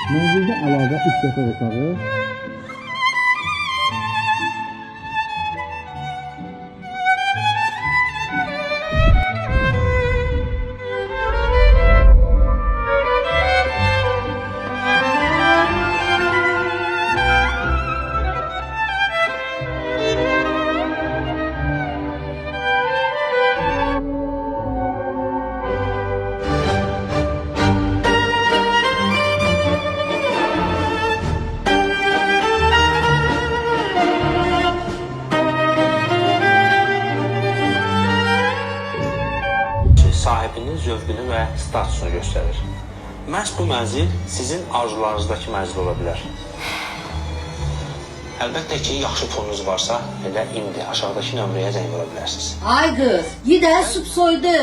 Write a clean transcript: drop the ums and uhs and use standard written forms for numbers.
Mənzildə əlavə 3 yataq otağı, sahibinin zövqünü və statusunu göstərir. Məhz bu mənzil sizin arzularınızdakı mənzil ola bilər. Əlbəttə ki, yaxşı fonunuz varsa, elə indi aşağıdakı nömrəyə zəng vura bilərsiniz. Ay qız, gidə süb soydu.